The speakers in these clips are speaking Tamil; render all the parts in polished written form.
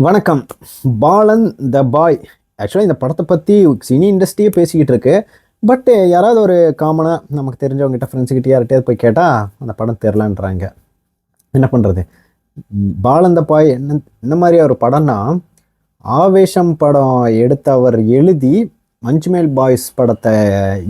வணக்கம். பாலன் த பாய். ஆக்சுவலாக இந்த படத்தை பற்றி சினி இண்டஸ்ட்ரியே பேசிக்கிட்டு இருக்கு. பட் யாராவது ஒரு காமனாக நமக்கு தெரிஞ்சவங்ககிட்ட ஃப்ரெண்ட்ஸுக்கிட்ட யார்கிட்டயாவது போய் கேட்டால் அந்த படம் தெரிலன்றாங்க. என்ன பண்ணுறது? பாலன் த பாய் என்ன மாதிரி ஒரு படம்னா, ஆவேசம் படம் எடுத்தவர் எழுதி மஞ்சுமேல் பாய்ஸ் படத்தை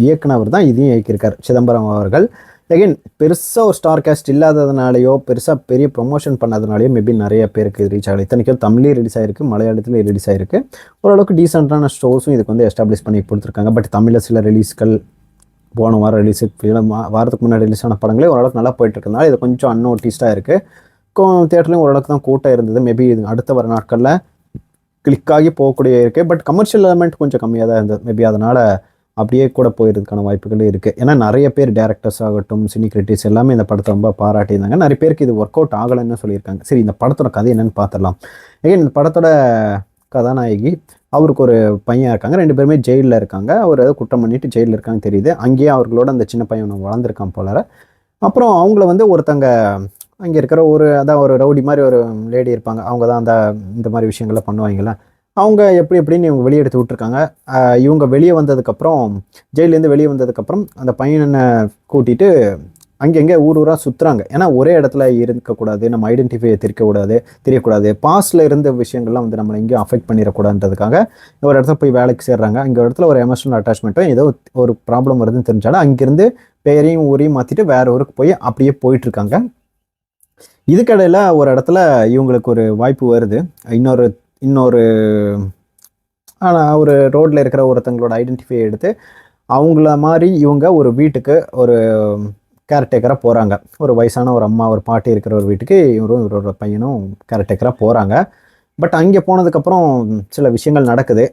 இயக்குனவர் தான் இதையும் இயக்கியிருக்கார், சிதம்பரம் அவர்கள். அகைன் பெருசாக ஒரு ஸ்டார் காஸ்ட் இல்லாததுனாலையோ பெருசாக பெரிய ப்ரொமோஷன் பண்ணதுனாலையோ மேபி நிறைய பேருக்கு ரீச் ஆகலை. இத்தனைக்கும் தமிழ்லேயும் ரிலீஸ் ஆகிருக்கு, மலையாளத்துலேயும் ரிலீஸ் ஆகிருக்கு. ஓரளவுக்கு டீசெண்டான ஷோஸும் இதுக்கு வந்து எஸ்டாப்ளிஷ் பண்ணி கொடுத்துருக்காங்க. பட் தமிழில் சில ரிலீஸ்கள் போன வாரம் ரிலீஸு, வாரத்துக்கு முன்னாடி ரிலீஸ் ஆன படங்களே ஓரளவுக்கு நல்லா போயிட்டு இருக்கனால இது கொஞ்சம் அன்நோட்டிஸ்டாக இருக்குது. தேட்டர்லையும் ஓரளவுக்கு தான் கூட்டம் இருந்தது. மேபி இது அடுத்த வர நாட்களில் கிளிக் ஆகி போகக்கூடிய இருக்குது. பட் கமர்ஷியல் எலமெண்ட் கொஞ்சம் கம்மியாக தான் இருந்தது. மேபி அதனால் அப்படியே கூட போயிருதுக்கான வாய்ப்புகளும் இருக்குது. ஏன்னா நிறைய பேர் டேரக்டர்ஸ் ஆகட்டும், சினி கிரிட்டிக்ஸ் எல்லாமே இந்த படத்தை ரொம்ப பாராட்டியிருந்தாங்க. நிறைய பேருக்கு இது ஒர்க் அவுட் ஆகலைன்னு சொல்லியிருக்காங்க. சரி, இந்த படத்தோட கதை என்னன்னு பார்த்துடலாம். ஏன் இந்த படத்தோட கதாநாயகி, அவருக்கு ஒரு பையன் இருக்காங்க. 2 பேருமே ஜெயிலில் இருக்காங்க. அவர் ஏதோ குற்றம் பண்ணிட்டு ஜெயிலில் இருக்காங்க தெரியுது. அங்கேயே அவர்களோட அந்த சின்ன பையன் வளர்ந்துருக்கான் போல. அப்புறம் அவங்கள வந்து ஒருத்தங்க அங்கே இருக்கிற ஒரு ரவுடி மாதிரி ஒரு லேடி இருப்பாங்க. அவங்க தான் இந்த மாதிரி விஷயங்கள்லாம் பண்ணுவாங்களா. அவங்க எப்படின்னு இவங்க வெளியே எடுத்து விட்டுருக்காங்க. இவங்க வெளியே வந்ததுக்கப்புறம், ஜெயிலேருந்து வெளியே வந்ததுக்கப்புறம் அந்த பையனை கூட்டிகிட்டு அங்கங்கே ஊராக சுற்றுறாங்க. ஏன்னா ஒரே இடத்துல இருக்கக்கூடாது, நம்ம ஐடென்டிஃபை தெரியக்கூடாது. பாஸ்டில் இருந்த விஷயங்கள்லாம் வந்து நம்மளை எங்கேயும் அஃபெக்ட் பண்ணிடக்கூடாதுன்றதுக்காக ஒரு இடத்துல போய் வேலைக்கு சேர்றாங்க. அங்கே ஒரு இடத்துல ஒரு எமோஷனல் அட்டாச்மெண்ட்டும் ஏதோ ஒரு ப்ராப்ளம் வருதுன்னு தெரிஞ்சாலும் அங்கேருந்து பேரையும் ஊரையும் மாற்றிட்டு வேற ஊருக்கு போய் அப்படியே போயிட்டுருக்காங்க. இதுக்கடையில் ஒரு இடத்துல இவங்களுக்கு ஒரு வாய்ப்பு வருது. இன்னொரு ஆனால் ஒரு ரோட்டில் இருக்கிற ஒருத்தங்களோட ஐடென்டிஃபை எடுத்து அவங்கள மாதிரி இவங்க ஒரு வீட்டுக்கு ஒரு கேர்டேக்கராக போகிறாங்க. ஒரு வயசான ஒரு அம்மா, ஒரு பாட்டி இருக்கிற ஒரு வீட்டுக்கு இவரோட பையனும் கேர்டேக்கராக போகிறாங்க. பட் அங்கே போனதுக்கப்புறம் சில விஷயங்கள் நடக்குது.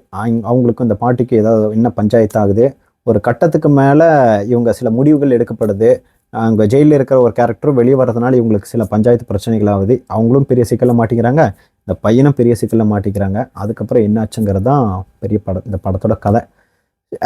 அவங்களுக்கு இந்த பாட்டிக்கு ஏதாவது என்ன பஞ்சாயத்து ஆகுது. ஒரு கட்டத்துக்கு மேலே இவங்க சில முடிவுகள் எடுக்கப்படுது. அங்கே ஜெயிலில் இருக்கிற ஒரு கேரக்டரும் வெளியே வர்றதுனால இவங்களுக்கு சில பஞ்சாயத்து பிரச்சனைகள் ஆகுது. அவங்களும் பெரிய சிக்கலை மாட்டிக்கிறாங்க, இந்த பையனும் பெரிய சிக்கலை மாட்டிக்கிறாங்க. அதுக்கப்புறம் என்னாச்சுங்கிறது தான் பெரிய படம், இந்த படத்தோட கதை.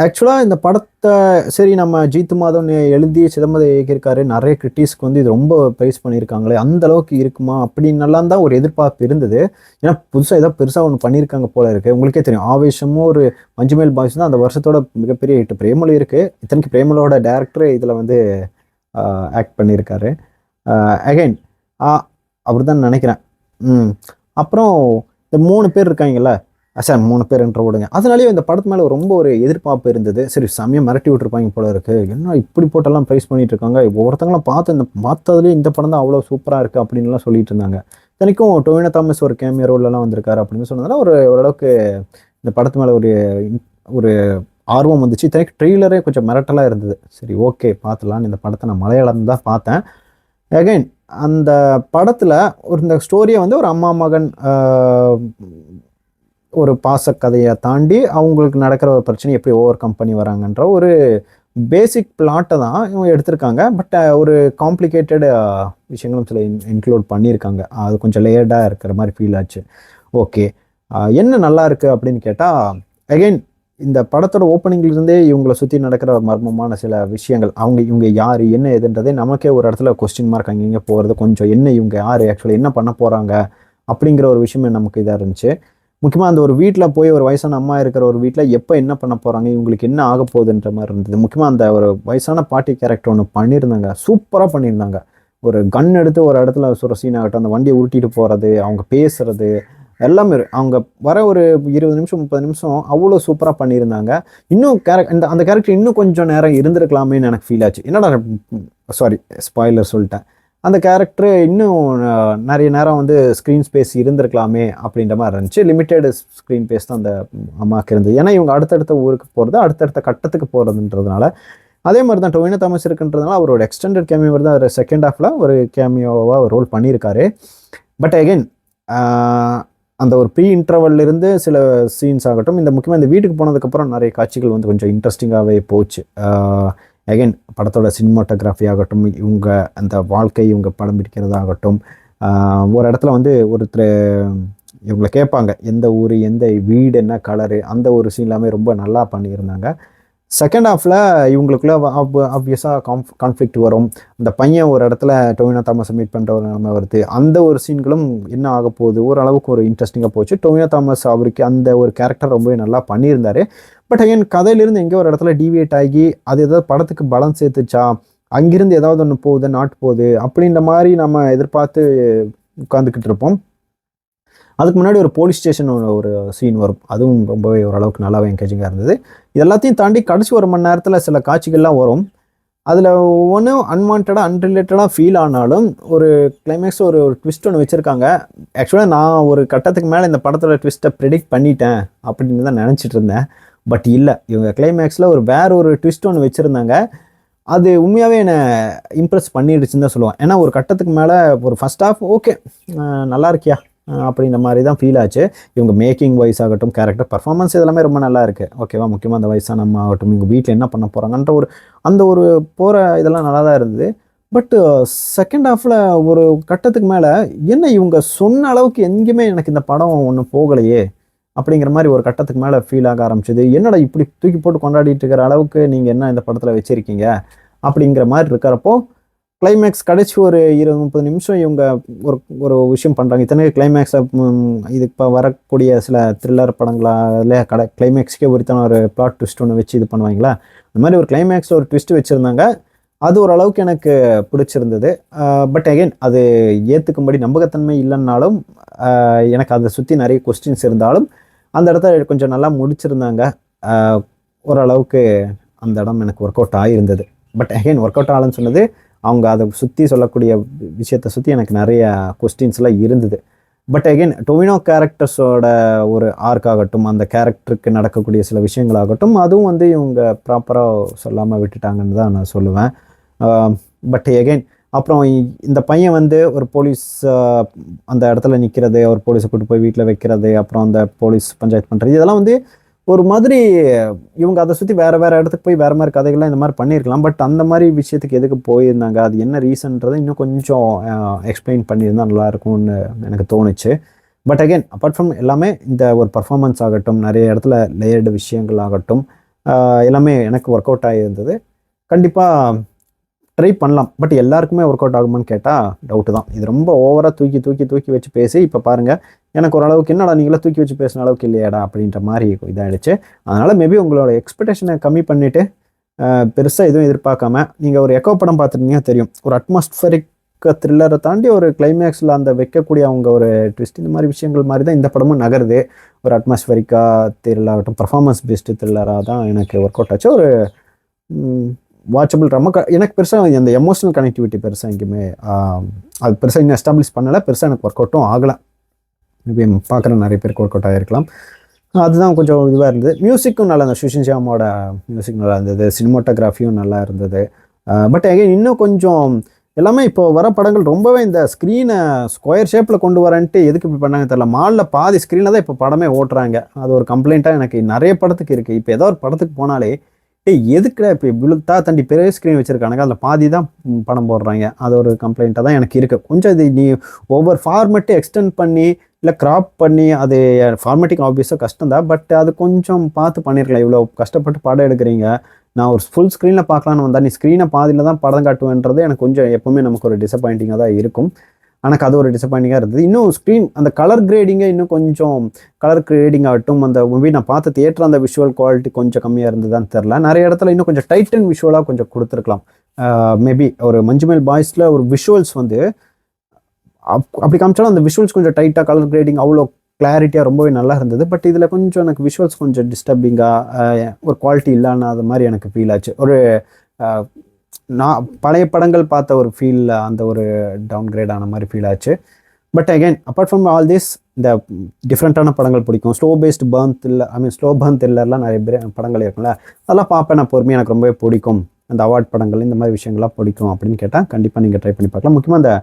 ஆக்சுவலாக இந்த படத்தை சரி நம்ம ஜீத்து மாதவன் எழுதி சிதம்பரம் இயக்கியிருக்காரு. நிறைய கிரிட்டிக்ஸ்க்கு வந்து இது ரொம்ப ப்ரைஸ் பண்ணியிருக்காங்களே, அந்த அளவுக்கு இருக்குமா அப்படின்னலாம் தான் ஒரு எதிர்பார்ப்பு இருந்தது. ஏன்னா புதுசாக ஏதோ பெருசாக ஒன்று பண்ணியிருக்காங்க போல இருக்குது. உங்களுக்கே தெரியும், ஆவேசமும் ஒரு மஞ்சுமேல் பாய்ஸ் தான் அந்த வருஷத்தோட மிகப்பெரிய ஹிட். பிரேமலு இருக்குது. இத்தனைக்கு பிரேமலோட டேரக்டர் இதில் வந்து ஆக்ட் பண்ணியிருக்காரு. அகைன் அப்படி தான் நினைக்கிறேன். அப்புறம் இந்த 3 பேர் இருக்காங்கல்ல, சார் 3 பேர்ன்ற விடுங்க, அதனாலேயே இந்த படத்து மேலே ரொம்ப ஒரு எதிர்பார்ப்பு இருந்தது. சரி, செம்மையாக மிரட்டி விட்டுருப்பாங்க போல இருக்குது. என்ன இப்படி போட்டெல்லாம் ப்ரைஸ் பண்ணிட்டு இருக்காங்க, ஒவ்வொருத்தங்களாம் பார்த்ததுலேயே இந்த படம் தான் அவ்வளோ சூப்பராக இருக்குது அப்படின்லாம் சொல்லிட்டு இருந்தாங்க. இத்தனைக்கும் டொவினோ தாமஸ் ஒரு கேமியோ ரோல்லாம் வந்திருக்காரு அப்படின்னு சொன்னதால ஓரளவுக்கு இந்த படத்து மேலே ஒரு ஆர்வம் வந்துச்சு. இத்தனைக்கு ட்ரெய்லரே கொஞ்சம் மிரட்டலாக இருந்தது. சரி, ஓகே பார்த்துலான்னு இந்த படத்தை நான் மலையாளம் தான் பார்த்தேன். அகைன் அந்த படத்தில் இந்த ஸ்டோரியை வந்து ஒரு அம்மா மகன் ஒரு பாசக்கதையை தாண்டி அவங்களுக்கு நடக்கிற ஒரு பிரச்சனை எப்படி ஓவர் கம் பண்ணி வராங்கன்ற ஒரு பேசிக் பிளாட்டை தான் இவங்க எடுத்திருக்காங்க. பட் ஒரு காம்ப்ளிகேட்டட் விஷயங்களும் சில இன்க்ளூட் பண்ணியிருக்காங்க. அது கொஞ்சம் லேயர்டாக இருக்கிற மாதிரி ஃபீல் ஆச்சு. ஓகே, என்ன நல்லா இருக்குது அப்படின்னு கேட்டால், அகைன் இந்த படத்தோட ஓப்பனிங்லேருந்தே இவங்களை சுற்றி நடக்கிற மர்மமான சில விஷயங்கள், இவங்க யார் என்ன எதுன்றதே நமக்கே ஒரு இடத்துல கொஸ்டின் மார்க் அங்கங்கே போகிறது. கொஞ்சம் என்ன இவங்க யார், ஆக்சுவலி என்ன பண்ண போகிறாங்க அப்படிங்கிற ஒரு விஷயமே நமக்கு இதாக இருந்துச்சு. முக்கியமாக அந்த ஒரு வீட்டில் போய் ஒரு வயசான அம்மா இருக்கிற ஒரு வீட்டில் எப்போ என்ன பண்ண போகிறாங்க, இவங்களுக்கு என்ன ஆக போகுதுன்ற மாதிரி இருந்தது. முக்கியமாக அந்த ஒரு வயசான பாட்டி கேரக்டர் ஒன்று பண்ணியிருந்தாங்க, சூப்பராக பண்ணியிருந்தாங்க. ஒரு கன் எடுத்து ஒரு இடத்துல ஒரு சீன் ஆகட்டும், அந்த வண்டியை உருட்டிட்டு போகிறது, அவங்க பேசுறது எல்லாமே, அவங்க வர ஒரு 20 நிமிஷம் 30 நிமிஷம் அவ்வளோ சூப்பராக பண்ணியிருந்தாங்க. இன்னும் அந்த கேரக்டர் இன்னும் கொஞ்சம் நேரம் இருந்திருக்கலாமேன்னு எனக்கு ஃபீல் ஆச்சு. என்னடா, சாரி ஸ்பாய்லர் சொல்லிட்டேன். அந்த கேரக்டர் இன்னும் நிறைய நேரம் வந்து ஸ்க்ரீன் ஸ்பேஸ் இருந்திருக்கலாமே அப்படின்ற மாதிரி இருந்துச்சு. லிமிட்டெட் ஸ்க்ரீன் ஸ்பேஸ் தான் அந்த அம்மாவுக்கு இருந்தது. ஏன்னா இவங்க அடுத்தடுத்த ஊருக்கு போகிறது, அடுத்தடுத்த கட்டத்துக்கு போகிறதுன்றதுனால. அதே மாதிரி தான் டொவினோ தாமஸ் இருக்குன்றதுனால அவரோட எக்ஸ்டெண்டட் கேமியோ தான் ஒரு செகண்ட் ஹாஃபில் ஒரு கேமியோவாக ரோல் பண்ணியிருக்காரு. பட் அகெயின் அந்த ஒரு ப்ரீ இன்டர்வல்லிருந்து சில சீன்ஸ் ஆகட்டும், இந்த முக்கியமாக இந்த வீட்டுக்கு போனதுக்கப்புறம் நிறைய காட்சிகள் வந்து கொஞ்சம் இன்ட்ரெஸ்டிங்காகவே போச்சு. அகைன் படத்தோட சினிமாட்டோகிராஃபி ஆகட்டும், இவங்க அந்த வாழ்க்கை இவங்க படம் பிடிக்கிறதாகட்டும், ஒரு இடத்துல வந்து ஒருத்தர் இவங்களை கேட்பாங்க எந்த ஊர், எந்த வீடு, என்ன கலரு, அந்த ஒரு சீன் எல்லாமே ரொம்ப நல்லா பண்ணியிருந்தாங்க. செகண்ட் ஹாஃபில் இவங்களுக்குள்ள ஆப்வியஸாக கான்ஃப்ளிக்ட் வரும். அந்த பையன் ஒரு இடத்துல டொவினோ தாமஸை மீட் பண்ணுற ஒரு நிலைமை வருது. அந்த ஒரு சீன்களும் என்ன ஆக போகுது, ஓரளவுக்கு ஒரு இன்ட்ரெஸ்டிங்காக போச்சு. டொவினோ தாமஸ் அவருக்கு அந்த ஒரு கேரக்டர் ரொம்பவே நல்லா பண்ணியிருந்தாரு. பட் என் கதையிலிருந்து எங்கேயோ ஒரு இடத்துல டீவியேட் ஆகி அது ஏதாவது படத்துக்கு பலம் சேர்த்துச்சா, அங்கிருந்து ஏதாவது ஒன்று போகுது, நாட்டு போகுது அப்படின்ற மாதிரி நம்ம எதிர்பார்த்து உட்காந்துக்கிட்டு இருப்போம். அதுக்கு முன்னாடி ஒரு போலீஸ் ஸ்டேஷன் ஒரு சீன் வரும். அதுவும் ரொம்பவே ஓரளவுக்கு நல்லாவே என்கேஜிங்காக இருந்தது. இது எல்லாத்தையும் தாண்டி கடைசி 1 மணி நேரத்தில் சில காட்சிகள்லாம் வரும். அதில் ஒவ்வொன்றும் அன்வான்டாக அன்ரிலேட்டடாக ஃபீல் ஆனாலும் ஒரு கிளைமேக்ஸ் ஒரு ட்விஸ்ட் ஒன்று வச்சுருக்காங்க. ஆக்சுவலாக நான் ஒரு கட்டத்துக்கு மேலே இந்த படத்தோட ட்விஸ்ட்டை ப்ரெடிக்ட் பண்ணிட்டேன் அப்படின்னு தான் நினச்சிட்டு இருந்தேன். பட் இல்லை, இவங்க கிளைமேக்ஸில் வேற ஒரு ட்விஸ்ட் ஒன்று வச்சுருந்தாங்க. அது உண்மையாகவே என்னை இம்ப்ரெஸ் பண்ணிடுச்சுன்னு தான் சொல்லுவேன். ஏன்னா ஒரு கட்டத்துக்கு மேலே ஒரு ஃபர்ஸ்ட் ஹாஃப் ஓகே நல்லா இருக்கியா அப்படின்ற மாதிரி தான் ஃபீல் ஆச்சு. இவங்க மேக்கிங் வைஸ் ஆகட்டும், கேரக்டர் பர்ஃபார்மன்ஸ் இதெல்லாமே ரொம்ப நல்லா இருக்குது. ஓகேவா, முக்கியமாக அந்த வயசான ஆகட்டும், இவங்க வீட்டில் என்ன பண்ண போகிறாங்கன்ற அந்த ஒரு போகிற இதெல்லாம் நல்லா தான் இருந்தது. பட்டு செகண்ட் ஹாஃபில் ஒரு கட்டத்துக்கு மேலே என்ன இவங்க சொன்ன அளவுக்கு எங்கேயுமே எனக்கு இந்த படம் ஒன்றும் போகலையே அப்படிங்கிற மாதிரி ஒரு கட்டத்துக்கு மேலே ஃபீல் ஆக ஆரம்பிச்சது. என்னடா இப்படி தூக்கி போட்டு கொண்டாடிட்டு இருக்கிற அளவுக்கு நீங்கள் என்ன இந்த படத்தில் வச்சுருக்கீங்க அப்படிங்கிற மாதிரி இருக்கிறப்போ கிளைமேக்ஸ் கடைசி ஒரு 20-30 நிமிஷம் இவங்க ஒரு ஒரு விஷயம் பண்ணுறாங்க. இத்தனை கிளைமேக்ஸை இது இப்போ வரக்கூடிய சில த்ரில்லர் படங்களால் கிளைமேக்ஸ்க்கே ஒருத்தான ஒரு பிளாட் ட்விஸ்ட் ஒன்று வச்சு இது பண்ணுவாங்களா, அந்த மாதிரி ஒரு கிளைமேக்ஸில் ஒரு ட்விஸ்ட் வச்சுருந்தாங்க. அது ஓரளவுக்கு எனக்கு பிடிச்சிருந்தது. பட் அகெயின் அது ஏற்றுக்கும்படி நம்பகத்தன்மை இல்லைன்னாலும் எனக்கு அதை சுற்றி நிறைய கொஸ்டின்ஸ் இருந்தாலும் அந்த இடத்த கொஞ்சம் நல்லா முடிச்சிருந்தாங்க. ஓரளவுக்கு அந்த இடம் எனக்கு ஒர்க் அவுட் ஆகியிருந்தது. பட் அகெயின் ஒர்க் அவுட் ஆகலன்னு சொன்னது அவங்க அதை சுற்றி சொல்லக்கூடிய விஷயத்தை சுற்றி எனக்கு நிறைய கொஸ்டின்ஸ்லாம் இருந்தது. பட் அகெயின் டொவினோ கேரக்டர்ஸோட ஒரு ஆர்க் ஆகட்டும், அந்த கேரக்டருக்கு நடக்கக்கூடிய சில விஷயங்களாகட்டும், அதுவும் இவங்க ப்ராப்பராக சொல்லாமல் விட்டுட்டாங்கன்னு தான் நான் சொல்லுவேன். பட் அகெயின் அப்புறம் இந்த பையன் ஒரு போலீஸ் அந்த இடத்துல நிற்கிறது, ஒரு போலீஸை கூட்டு போய் வீட்டில் வைக்கிறது, அப்புறம் அந்த போலீஸ் பஞ்சாயத்து பண்ணுறது, இதெல்லாம் ஒரு மாதிரி இவங்க அதை சுற்றி வேறு வேறு இடத்துக்கு போய் வேறு மாதிரி கதைகள்லாம் இந்த மாதிரி பண்ணியிருக்கலாம். பட் அந்த மாதிரி விஷயத்துக்கு எதுக்கு போயிருந்தாங்க, அது என்ன ரீசன்றதை இன்னும் கொஞ்சம் எக்ஸ்பிளைன் பண்ணியிருந்தால் நல்லாயிருக்கும்னு எனக்கு தோணுச்சு. பட் அகெயின் அப்பார்ட் ஃப்ரம் எல்லாமே இந்த ஒரு பர்ஃபார்மன்ஸ் ஆகட்டும், நிறைய இடத்துல லேயர்டு விஷயங்கள் ஆகட்டும், எல்லாமே எனக்கு ஒர்க் அவுட் ஆகியிருந்தது. கண்டிப்பாக ட்ரை பண்ணலாம். பட் எல்லாருக்குமே ஒர்க் அவுட் ஆகுமான்னு கேட்டால் டவுட்டு தான். இது ரொம்ப ஓவராக தூக்கி வச்சு பேசி இப்போ பாருங்கள் எனக்கு ஓரளவுக்கு என்னடா நீங்களே தூக்கி வச்சு பேசின அளவுக்கு இல்லையாடா அப்படின்ற மாதிரி இதாகிடுச்சு. அதனால் மேபி உங்களோட எக்ஸ்பெக்டேஷனை கம்மி பண்ணிவிட்டு பெருசாக எதுவும் எதிர்பார்க்காம நீங்கள் ஒரு எக்கோ படம் பார்த்துருந்தீங்கன்னா தெரியும், ஒரு அட்மாஸ்பரிக் த்ரில்லரை தாண்டி ஒரு கிளைமேக்ஸில் அந்த வைக்கக்கூடிய அவங்க ஒரு ட்விஸ்ட் இந்த மாதிரி விஷயங்கள் மாதிரி தான் இந்த படமும் நகருது. ஒரு அட்மாஸ்பரிக்காக த்ரில்லராகட்டும், பர்ஃபார்மன்ஸ் பெஸ்ட்டு த்ரில்லராக தான் எனக்கு ஒர்க் அவுட் ஆச்சு. ஒரு வாட்சபிள் ட்ராமா. எனக்கு பெருசாக அந்த எமோஷனல் கனெக்டிவிட்டி பெருசாக எங்கேயுமே அது பெருசாக இன்னும் எஸ்டாப்ளிஷ் பண்ணலை. பெருசாக எனக்கு ஒர்க் அவுட்டும் ஆகலை. மேபி பார்க்குற நிறைய பேருக்கு ஒர்க் அவுட் ஆகிருக்கலாம். அதுதான் கொஞ்சம் இதுவாக இருந்தது. மியூசிக்கும் நல்லா இருந்தது. சுஷின் ஷியாமோட மியூசிக் நல்லா இருந்தது. சினிமாட்டோகிராஃபியும் நல்லா இருந்தது. பட் அகைன் இன்னும் கொஞ்சம் எல்லாமே இப்போ வர படங்கள் ரொம்பவே இந்த ஸ்க்ரீனை ஸ்கொயர் ஷேப்பில் கொண்டு வரேன்ட்டு எதுக்கு இப்படி பண்ணாங்க தெரியல. மாலில் பாதி ஸ்க்ரீனில் தான் இப்போ படமே ஓட்டுறாங்க. அது ஒரு கம்ப்ளைண்ட்டாக எனக்கு நிறைய படத்துக்கு இருக்குது. இப்போ ஏதோ ஒரு படத்துக்கு போனாலே எதுக்குடா இப்போ விழுத்தா தண்டி பெரிய ஸ்க்ரீன் வச்சுருக்கானுங்க, அதில் பாதி தான் படம் போடுறாங்க. அது ஒரு கம்ப்ளைண்ட்டாக தான் எனக்கு இருக்குது. கொஞ்சம் இது நீ ஒவ்வொரு ஃபார்மெட்டும் எக்ஸ்டெண்ட் பண்ணி இல்லை க்ராப் பண்ணி, அது ஃபார்மேட்டிங் ஆப்வியஸாக கஷ்டம் தான். பட் அது கொஞ்சம் பார்த்து பண்ணியிருக்கலாம். இவ்வளோ கஷ்டப்பட்டு படம் எடுக்கிறீங்க, நான் ஒரு ஃபுல் ஸ்க்ரீனில் பார்க்கலான்னு வந்தால் நீ ஸ்க்ரீனை பாதியில் தான் படம் காட்டுவேன்றது எனக்கு கொஞ்சம் எப்போவுமே நமக்கு ஒரு டிசப்பாயிண்டிங்காக தான் இருக்கும். எனக்கு அது ஒரு டிசப்பாயிண்டிங்காக இருந்தது. இன்னும் ஸ்க்ரீன் அந்த கலர் கிரேடிங்கை இன்னும் கொஞ்சம் கலர் கிரேடிங் ஆகட்டும், அந்த மூவி நான் பார்த்த தியேட்டர் அந்த விஷுவல் குவாலிட்டி கொஞ்சம் கம்மியாக இருந்ததுதான் தெரில. நிறைய இடத்துல இன்னும் கொஞ்சம் டைட்டன் விஷுவலாக கொஞ்சம் கொடுத்துருக்கலாம். மேபி ஒரு மஞ்சுமேல் பாய்ஸில் ஒரு விஷுவல்ஸ் அப்படி காமிச்சாலும் அந்த விஷுவல்ஸ் கொஞ்சம் டைட்டாக கலர் கிரேடிங் அவ்வளோ கிளாரிட்டியாக ரொம்பவே நல்லா இருந்தது. பட் இதில் கொஞ்சம் எனக்கு விஷுவல்ஸ் கொஞ்சம் டிஸ்டர்பிங்காக ஒரு குவாலிட்டி இல்லாத மாதிரி எனக்கு ஃபீல் ஆச்சு. ஒரு நான் பழைய படங்கள் பார்த்த ஒரு ஃபீல், அந்த ஒரு டவுன் கிரேட் ஆன மாதிரி ஃபீல் ஆச்சு. But again apart from all this இந்த டிஃப்ரெண்ட்டான படங்கள் பிடிக்கும். ஸ்லோ பர்ன் த்ரில்லர்லாம் நிறைய படங்கள் இருக்கும்ல, அதெல்லாம் பார்ப்பேன் நான் பொறுமையாக. எனக்கு ரொம்பவே பிடிக்கும் அந்த அவார்ட் படங்கள், இந்த மாதிரி விஷயங்கள்லாம் பிடிக்கும் அப்படின்னு கேட்டால் கண்டிப்பாக நீங்கள் ட்ரை பண்ணி பார்க்கலாம். முக்கியமாக அந்த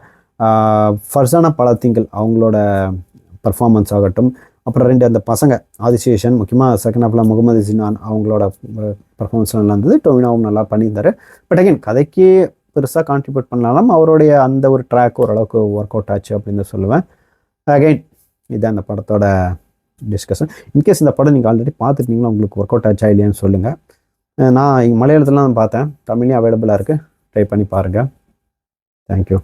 ஃபர்சானா பலத்திங்கள் அவங்களோட பர்ஃபார்மன்ஸ் ஆகட்டும், அப்புறம் அந்த பசங்க ஆதிசேஷன், முக்கியமாக செகண்ட் ஹாஃபில் முகமது ஜினான் அவங்களோட பர்ஃபார்மன்ஸ் நல்லா இருந்தது. டொவினோவும் நல்லா பண்ணியிருந்தார். பட் அகைன் கதைக்கு பெருசாக கான்ட்ரிபியூட் பண்ணாலும் அவருடைய அந்த ஒரு ட்ராக் ஓரளவுக்கு ஒர்க் அவுட் ஆச்சு அப்படின்னு சொல்லுவேன். அகைன் இதுதான் இந்த படத்தோட டிஸ்கஷன். இன்கேஸ் இந்த படம் நீங்கள் ஆல்ரெடி பார்த்துட்டீங்களா, உங்களுக்கு ஒர்க் அவுட் ஆச்சா இல்லையான்னு சொல்லுங்கள். நான் இங்கே மலையாளத்துலாம் பார்த்தேன், தமிழ்லையும் அவைலபிளாக இருக்குது, ட்ரை பண்ணி பாருங்கள். தேங்க்யூ.